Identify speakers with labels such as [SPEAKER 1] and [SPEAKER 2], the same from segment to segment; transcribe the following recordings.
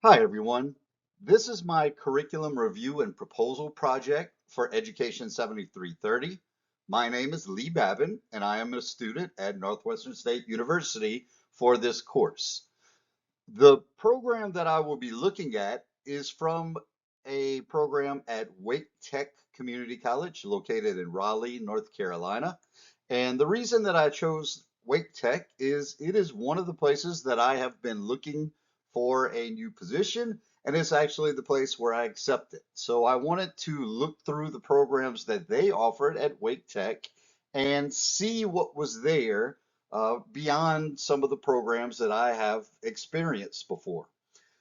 [SPEAKER 1] Hi, everyone. This is my curriculum review and proposal project for Education 7330. My name is Lee Babin, and I am a student at Northwestern State University for this course. The program that I will be looking at is from a program at Wake Tech Community College, located in Raleigh, North Carolina. And the reason that I chose Wake Tech is it is one of the places that I have been looking for a new position, and it's actually the place where I accepted. So I wanted to look through the programs that they offered at Wake Tech and see what was there beyond some of the programs that I have experienced before.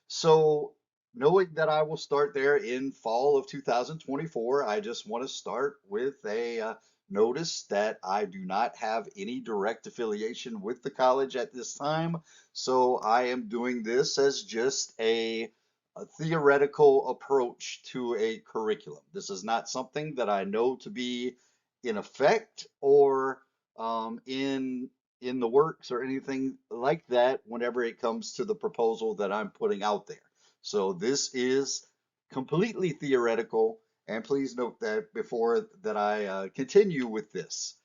[SPEAKER 1] So, knowing that I will start there in fall of 2024, I just want to start with a notice that I do not have any direct affiliation with the college at this time. So, I am doing this as just a theoretical approach to a curriculum. This is not something that I know to be in effect or in the works or anything like that whenever it comes to the proposal that I'm putting out there. So this is completely theoretical, and please note that before that I continue with this.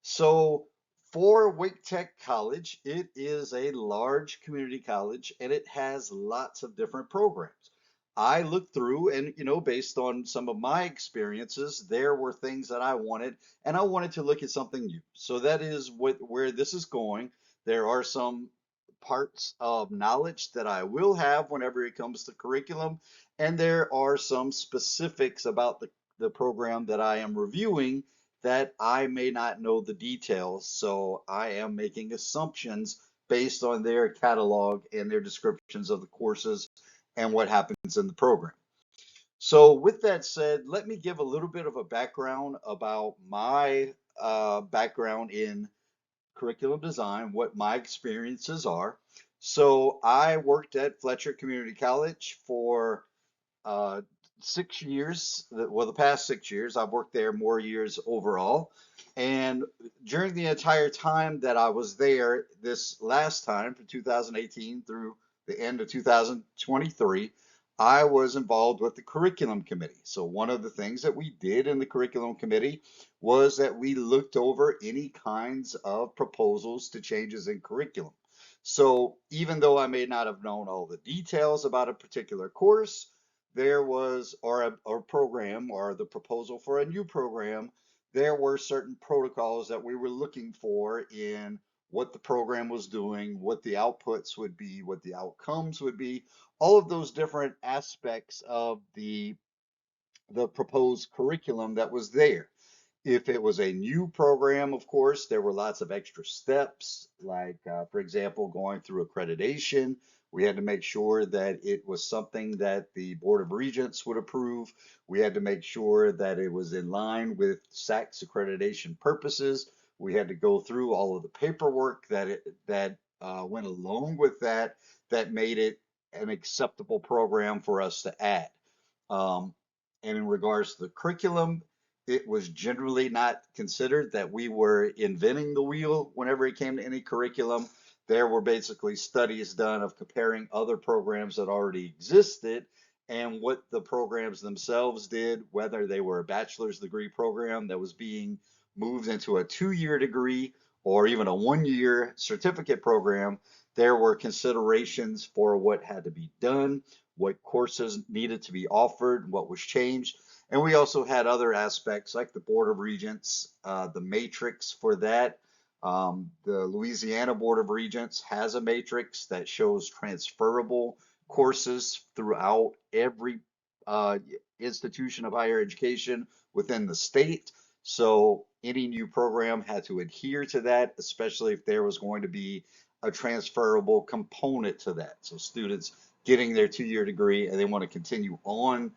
[SPEAKER 1] So for Wake Tech College, it is a large community college and it has lots of different programs. I looked through and, based on some of my experiences, there were things that I wanted, and I wanted to look at something new. So that is where this is going. There are some parts of knowledge that I will have whenever it comes to curriculum, and there are some specifics about the program that I am reviewing that I may not know the details, so I am making assumptions based on their catalog and their descriptions of the courses and what happens in the program. So, with that said, let me give a little bit of a background about my background in curriculum design, what my experiences are. So, I worked at Fletcher Community College for uh, 6 years. Well, the past 6 years, I've worked there more years overall. And during the entire time that I was there, this last time from 2018 through the end of 2023, I was involved with the curriculum committee. So, one of the things that we did in the curriculum committee was that we looked over any kinds of proposals to changes in curriculum. So, even though I may not have known all the details about a particular course, there was, or program, or the proposal for a new program, there were certain protocols that we were looking for in what the program was doing, what the outputs would be, what the outcomes would be, all of those different aspects of the proposed curriculum that was there. If it was a new program, of course, there were lots of extra steps, like, for example, going through accreditation. We had to make sure that it was something that the Board of Regents would approve. We had to make sure that it was in line with SAC's accreditation purposes. We had to go through all of the paperwork that went along with that, that made it an acceptable program for us to add. Um, and in regards to the curriculum, it was generally not considered that we were inventing the wheel whenever it came to any curriculum. There were basically studies done of comparing other programs that already existed and what the programs themselves did, whether they were a bachelor's degree program that was being moved into a 2 year degree or even a 1 year certificate program. There were considerations for what had to be done, what courses needed to be offered, what was changed. And we also had other aspects like the Board of Regents, the matrix for that. The Louisiana Board of Regents has a matrix that shows transferable courses throughout every uh, institution of higher education within the state. So any new program had to adhere to that, especially if there was going to be a transferable component to that. So students getting their 2 year degree and they want to continue on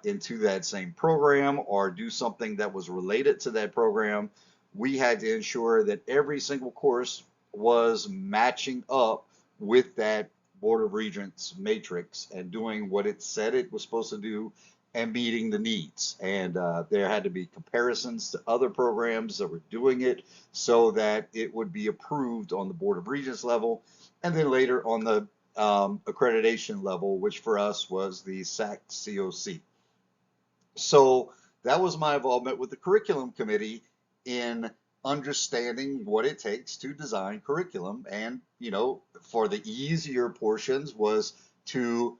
[SPEAKER 1] into that same program or do something that was related to that program, we had to ensure that every single course was matching up with that Board of Regents matrix and doing what it said it was supposed to do and meeting the needs. And there had to be comparisons to other programs that were doing it so that it would be approved on the Board of Regents level and then later on the accreditation level, which for us was the SAC COC. So that was my involvement with the curriculum committee in understanding what it takes to design curriculum. And, for the easier portions was to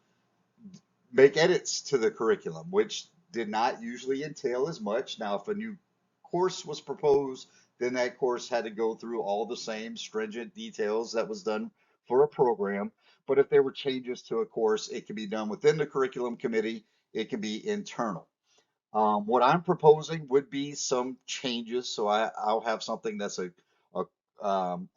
[SPEAKER 1] make edits to the curriculum, which did not usually entail as much. Now, if a new course was proposed, then that course had to go through all the same stringent details that was done for a program. But if there were changes to a course, it can be done within the curriculum committee, it can be internal. What I'm proposing would be some changes. So I'll have something that's a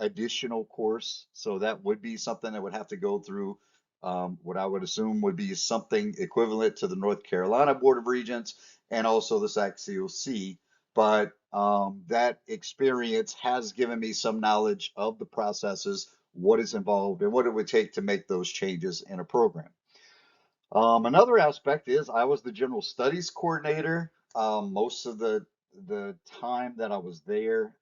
[SPEAKER 1] additional course. So that would be something that would have to go through what I would assume would be something equivalent to the North Carolina Board of Regents and also the SAC-COC. But that experience has given me some knowledge of the processes, what is involved, and what it would take to make those changes in a program. Another aspect is I was the general studies coordinator. Most of the time that I was there,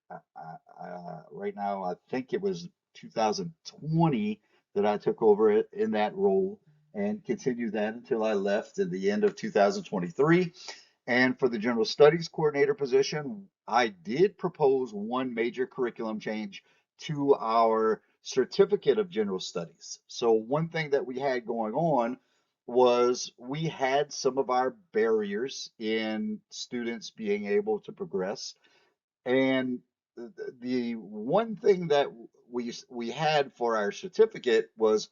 [SPEAKER 1] right now, I think it was 2020 that I took over it in that role and continued that until I left at the end of 2023. And for the general studies coordinator position, I did propose one major curriculum change to our certificate of general studies. So one thing that we had going on was we had some of our barriers in students being able to progress. And the one thing that we had for our certificate was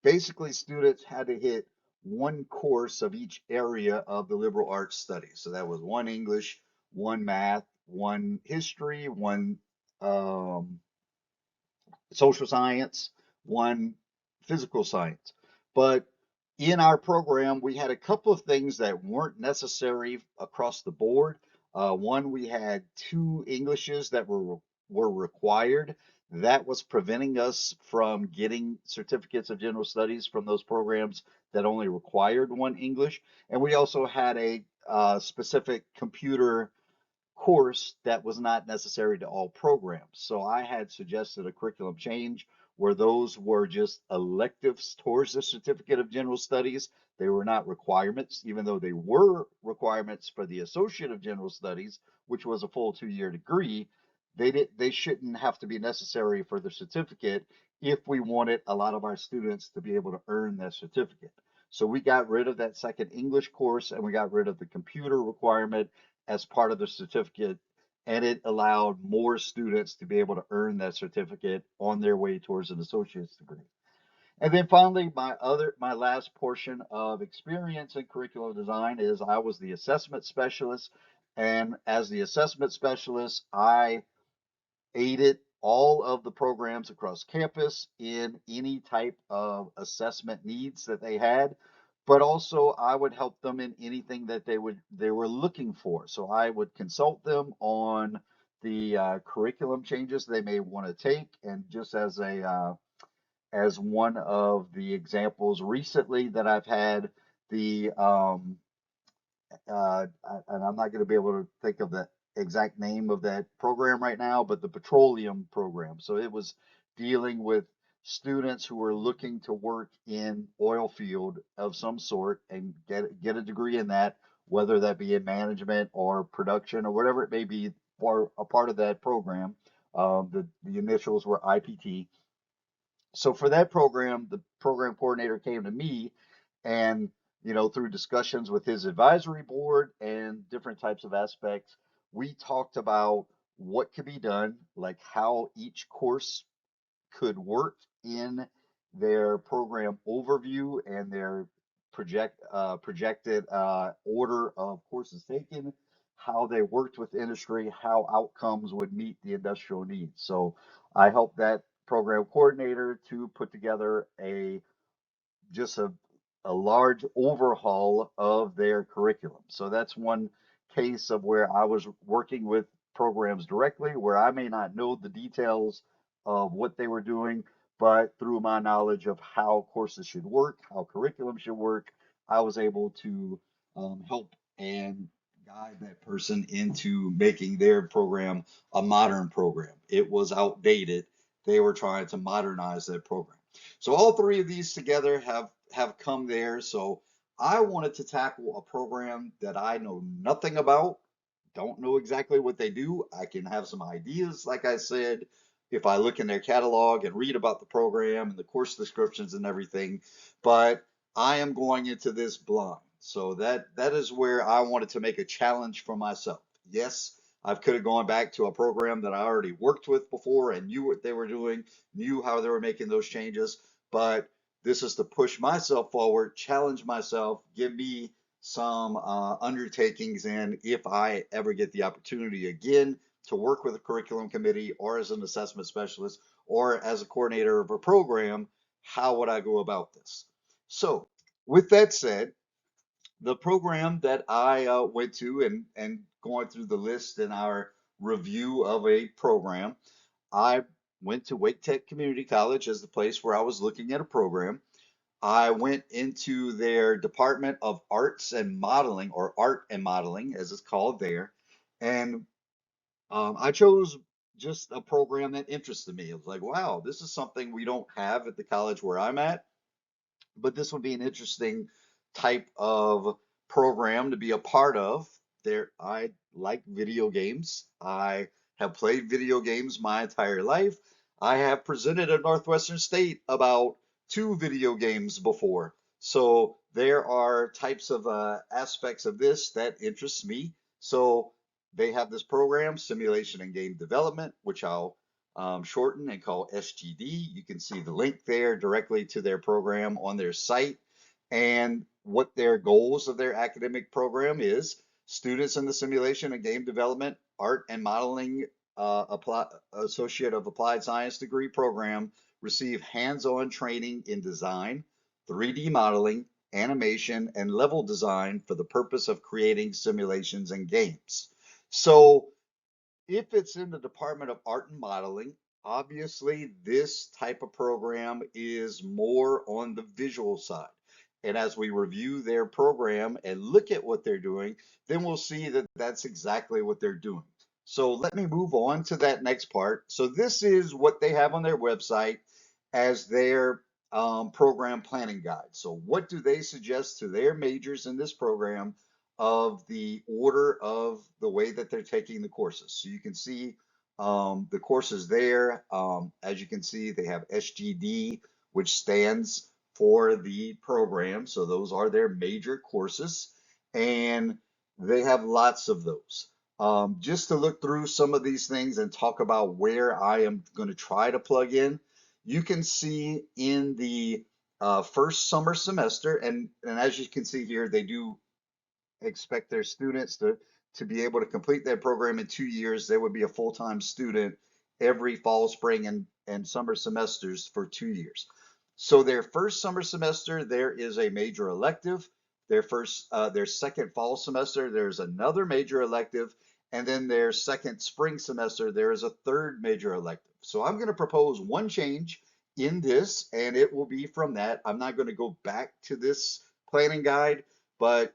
[SPEAKER 1] basically students had to hit one course of each area of the liberal arts studies. So that was one English, one math, one history, one um, social science, one physical science. But in our program, we had a couple of things that weren't necessary across the board. One, we had two Englishes that were required. That was preventing us from getting certificates of general studies from those programs that only required one English. And we also had a specific computer course that was not necessary to all programs. So I had suggested a curriculum change where those were just electives towards the Certificate of General Studies. They were not requirements, even though they were requirements for the Associate of General Studies, which was a full 2-year degree. They shouldn't have to be necessary for the certificate if we wanted a lot of our students to be able to earn that certificate. So we got rid of that second English course and we got rid of the computer requirement as part of the certificate, and it allowed more students to be able to earn that certificate on their way towards an associate's degree. And then finally, my last portion of experience in curriculum design is I was the assessment specialist, and as the assessment specialist, I aided all of the programs across campus in any type of assessment needs that they had, but also I would help them in anything that they were looking for. So I would consult them on the curriculum changes they may want to take, and just as one of the examples recently that I've had, the and I'm not going to be able to think of the exact name of that program right now, but the petroleum program. So it was dealing with students who were looking to work in oil field of some sort and get a degree in that, whether that be in management or production or whatever it may be for a part of that program. The initials were IPT. So for that program, the program coordinator came to me and, through discussions with his advisory board and different types of aspects, we talked about what could be done, like how each course could work in their program overview and their projected order of courses taken, how they worked with industry, how outcomes would meet the industrial needs. So I helped that program coordinator to put together just a large overhaul of their curriculum. So that's one case of where I was working with programs directly, where I may not know the details of what they were doing, but through my knowledge of how courses should work, how curriculum should work, I was able to help and guide that person into making their program a modern program. It was outdated. They were trying to modernize that program. So all three of these together have come there. So I wanted to tackle a program that I know nothing about, don't know exactly what they do. I can have some ideas, like I said, if I look in their catalog and read about the program and the course descriptions and everything, but I am going into this blind. So that is where I wanted to make a challenge for myself. Yes, I could have gone back to a program that I already worked with before and knew what they were doing, knew how they were making those changes, but this is to push myself forward, challenge myself, give me some undertakings in if I ever get the opportunity again to work with a curriculum committee or as an assessment specialist or as a coordinator of a program, how would I go about this? So, with that said, the program that I went to and going through the list in our review of a program, I went to Wake Tech Community College as the place where I was looking at a program. I went into their Department of Arts and Modeling, or Art and Modeling, as it's called there, and I chose just a program that interested me. It was like, wow, this is something we don't have at the college where I'm at, but this would be an interesting type of program to be a part of. There, I like video games. I have played video games my entire life. I have presented at Northwestern State about two video games before. So there are types of aspects of this that interest me. So they have this program, Simulation and Game Development, which I'll shorten and call SGD. You can see the link there directly to their program on their site and what their goals of their academic program is. Students in the simulation and game development, art and modeling Associate of Applied Science degree program receive hands-on training in design, 3D modeling, animation, and level design for the purpose of creating simulations and games. So if it's in the Department of Art and Modeling, obviously this type of program is more on the visual side. And as we review their program and look at what they're doing, then we'll see that that's exactly what they're doing. So let me move on to that next part. So this is what they have on their website as their program planning guide. So what do they suggest to their majors in this program of the order of the way that they're taking the courses? So you can see the courses there. As you can see, they have SGD, which stands for the program. So those are their major courses, and they have lots of those. Just to look through some of these things and talk about where I am going to try to plug in, you can see in the first summer semester, and as you can see here, they do expect their students to be able to complete their program in 2 years. They would be a full-time student every fall, spring, and summer semesters for 2 years. So their first summer semester, there is a major elective. Their second fall semester, there's another major elective, and then their second spring semester, there is a third major elective. So I'm going to propose one change in this, and it will be from that. I'm not going to go back to this planning guide, but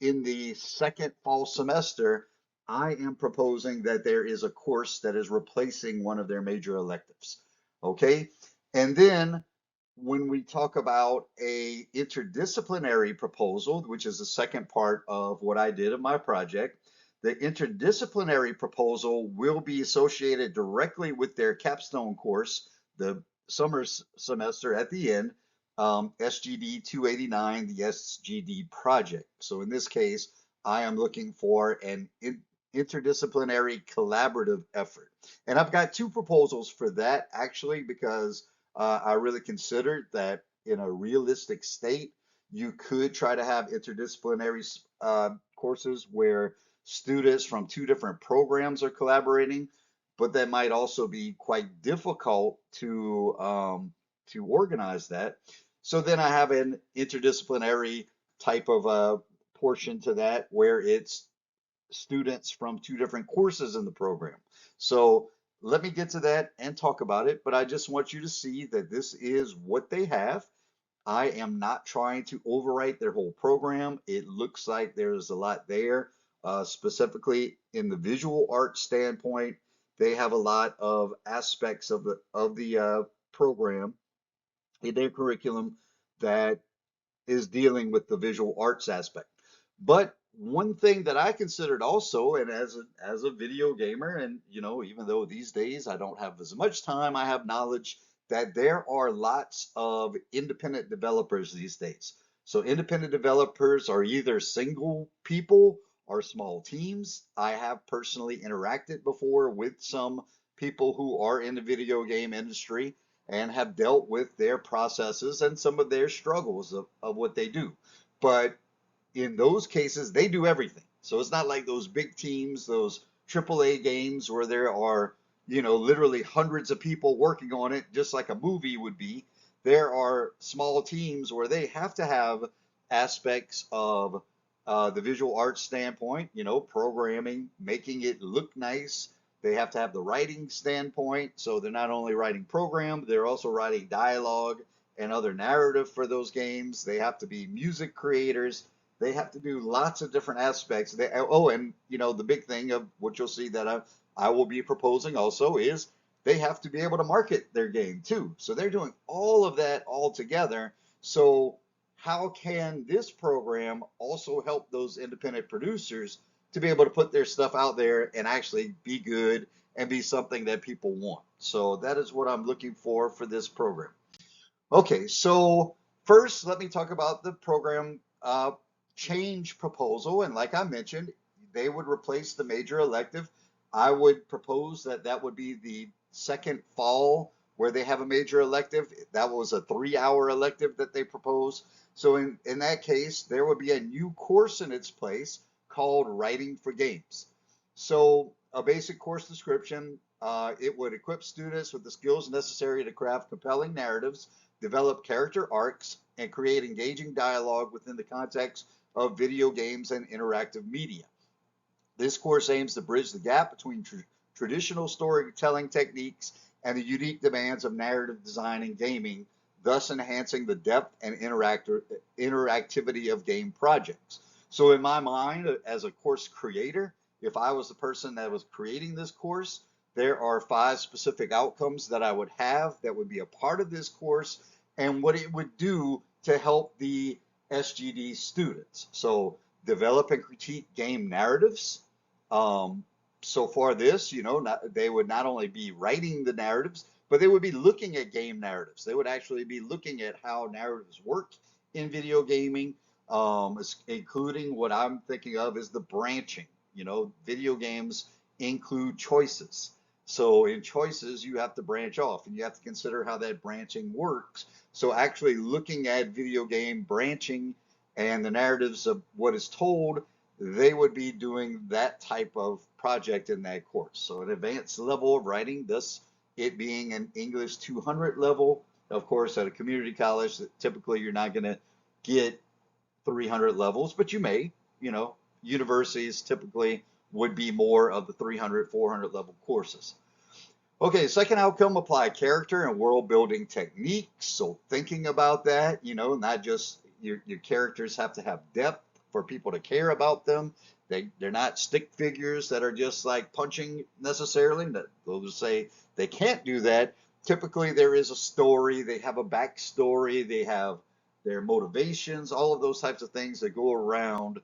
[SPEAKER 1] in the second fall semester, I am proposing that there is a course that is replacing one of their major electives. Okay. And then when we talk about a interdisciplinary proposal, which is the second part of what I did in my project, the interdisciplinary proposal will be associated directly with their capstone course, the summer semester at the end, SGD 289, the SGD project. So in this case, I am looking for an interdisciplinary collaborative effort. And I've got two proposals for that actually, because I really considered that in a realistic state, you could try to have interdisciplinary courses where students from two different programs are collaborating, but that might also be quite difficult to organize that. So then I have an interdisciplinary type of a portion to that where it's students from two different courses in the program. So let me get to that and talk about it, but I just want you to see that this is what they have. I am not trying to overwrite their whole program. It looks like there's a lot there, specifically in the visual art standpoint. They have a lot of aspects of the program in their curriculum that is dealing with the visual arts aspect. But one thing that I considered also, and as a video gamer, and even though these days I don't have as much time, I have knowledge that there are lots of independent developers these days. So independent developers are either single people or small teams. I have personally interacted before with some people who are in the video game industry and have dealt with their processes and some of their struggles of what they do. But in those cases, they do everything. So it's not like those big teams, those AAA games where there are, literally hundreds of people working on it, just like a movie would be. There are small teams where they have to have aspects of the visual arts standpoint, programming, making it look nice. They have to have the writing standpoint. So they're not only writing program, they're also writing dialogue and other narrative for those games. They have to be music creators. They have to do lots of different aspects. And the big thing of what you'll see that I will be proposing also is they have to be able to market their game too. So they're doing all of that all together. So how can this program also help those independent producers to be able to put their stuff out there and actually be good and be something that people want? So that is what I'm looking for this program. Okay, so first, let me talk about the program change proposal. And like I mentioned, they would replace the major elective. I would propose that that would be the second fall where they have a major elective. That was a 3-hour elective that they proposed. So in that case, there would be a new course in its place called Writing for Games. So a basic course description, it would equip students with the skills necessary to craft compelling narratives, develop character arcs, and create engaging dialogue within the context of video games and interactive media. This course aims to bridge the gap between traditional storytelling techniques and the unique demands of narrative design and gaming, thus enhancing the depth and interactivity of game projects. So in my mind, as a course creator, if I was the person that was creating this course, there are 5 specific outcomes that I would have that would be a part of this course and what it would do to help the SGD students. So develop and critique game narratives. So for this, they would not only be writing the narratives, but they would be looking at game narratives. They would actually be looking at how narratives work in video gaming, including what I'm thinking of is the branching. Video games include choices. So in choices, you have to branch off and you have to consider how that branching works. So actually looking at video game branching and the narratives of what is told, they would be doing that type of project in that course. So an advanced level of writing, thus it being an English 200 level. Of course, at a community college, typically you're not going to get 300 levels, but you may, universities typically would be more of the 300, 400 level courses. Okay, second outcome, apply character and world building techniques. So thinking about that, not just your characters have to have depth for people to care about them. They're not stick figures that are just like punching necessarily. They'll just say they can't do that. Typically, there is a story. They have a backstory. They have their motivations, all of those types of things that go around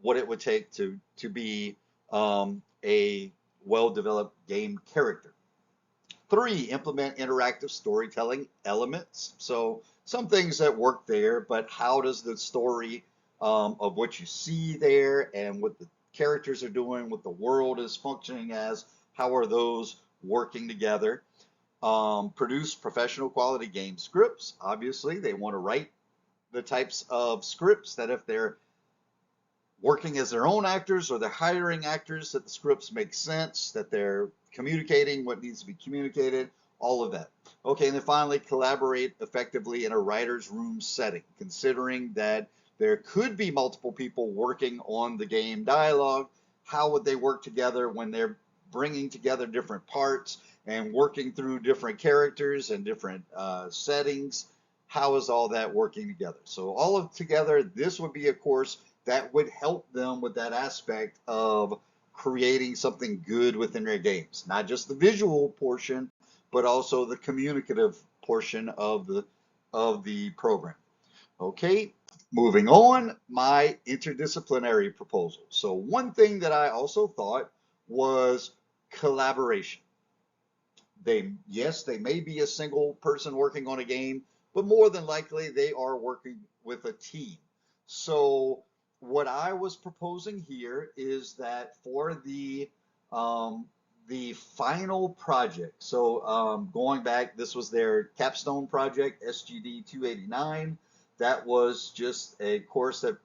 [SPEAKER 1] what it would take to be a well-developed game character. 3, implement interactive storytelling elements. So some things that work there, but how does the story of what you see there and what the characters are doing, what the world is functioning as, how are those working together? Produce professional quality game scripts. Obviously, they want to write the types of scripts that if they're working as their own actors or they're hiring actors, that the scripts make sense, that they're communicating what needs to be communicated, all of that. Okay, and then finally, collaborate effectively in a writer's room setting, considering that there could be multiple people working on the game dialogue. How would they work together when they're bringing together different parts and working through different characters and different settings? How is all that working together? So all of together, this would be a course that would help them with that aspect of creating something good within their games. Not just the visual portion, but also the communicative portion of of the program. Okay, moving on, my interdisciplinary proposal. So one thing that I also thought was collaboration. Yes, they may be a single person working on a game, but more than likely they are working with a team. So what I was proposing here is that for the final project, so going back, this was their capstone project, SGD 289. That was just a course that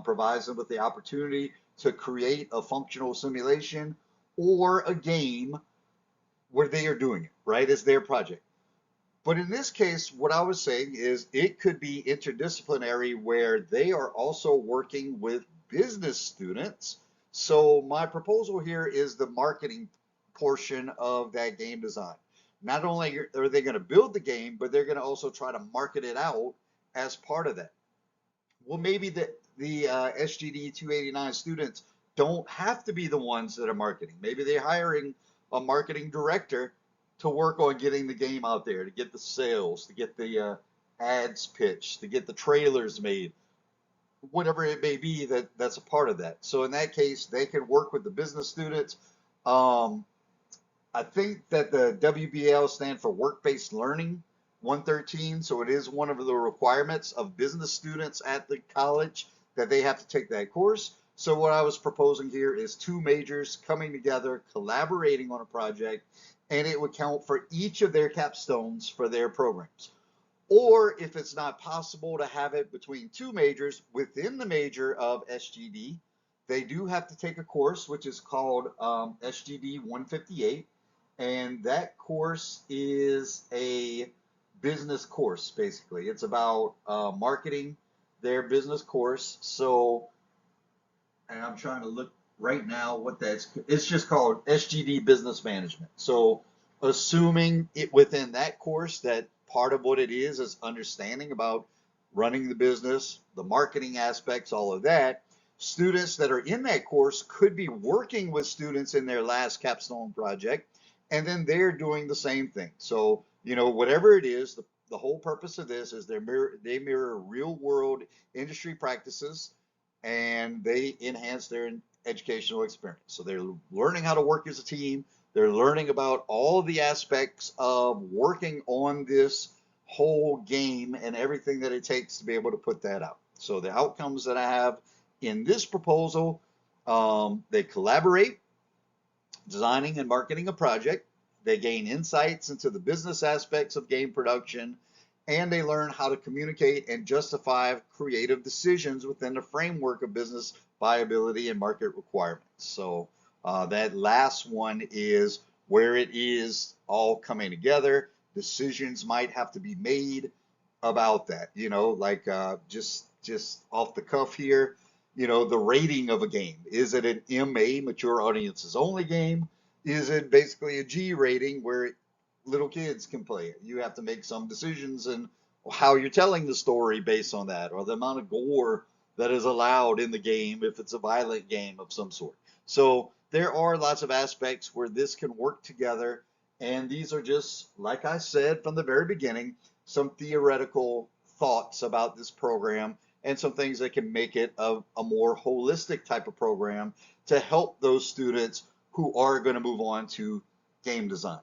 [SPEAKER 1] provides them with the opportunity to create a functional simulation or a game where they are doing it, right? It's their project. But in this case, what I was saying is it could be interdisciplinary where they are also working with business students. So my proposal here is the marketing portion of that game design. Not only are they going to build the game, but they're going to also try to market it out as part of that. Well, maybe the SGD 289 students don't have to be the ones that are marketing. Maybe they're hiring a marketing director to work on getting the game out there, to get the sales, to get the ads pitched, to get the trailers made, whatever it may be that's a part of that. So in that case, they can work with the business students. Um, I think that the WBL stands for Work-Based Learning 113, so it is one of the requirements of business students at the college that they have to take that course. So what I was proposing here is two majors coming together, collaborating on a project, and it would count for each of their capstones for their programs. Or if it's not possible to have it between two majors within the major of SGD, they do have to take a course which is called SGD 158, and that course is a business course basically. It's about marketing their business course. So, and I'm trying to look right now what it's just called SGD Business Management. So, assuming it within that course that part of what it is understanding about running the business, the marketing aspects, all of that. Students that are in that course could be working with students in their last capstone project, and then they're doing the same thing. So, whatever it is, the whole purpose of this is they mirror real world industry practices and they enhance their educational experience. So they're learning how to work as a team. They're learning about all the aspects of working on this whole game and everything that it takes to be able to put that out. So the outcomes that I have in this proposal, they collaborate, designing and marketing a project. They gain insights into the business aspects of game production, and they learn how to communicate and justify creative decisions within the framework of business viability and market requirements. So that last one is where it is all coming together. Decisions might have to be made about that, like just off the cuff here, the rating of a game. Is it an MA, mature audiences only game? Is it basically a G rating where little kids can play it? You have to make some decisions and how you're telling the story based on that, or the amount of gore that is allowed in the game if it's a violent game of some sort. So there are lots of aspects where this can work together, and these are just, like I said from the very beginning, some theoretical thoughts about this program and some things that can make it a more holistic type of program to help those students who are going to move on to game design.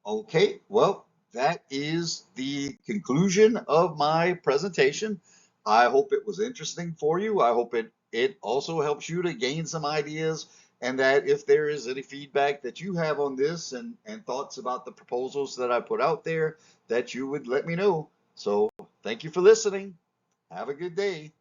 [SPEAKER 1] Okay, well, that is the conclusion of my presentation. I hope it was interesting for you. I hope it also helps you to gain some ideas, and that if there is any feedback that you have on this and thoughts about the proposals that I put out there, that you would let me know. So thank you for listening. Have a good day.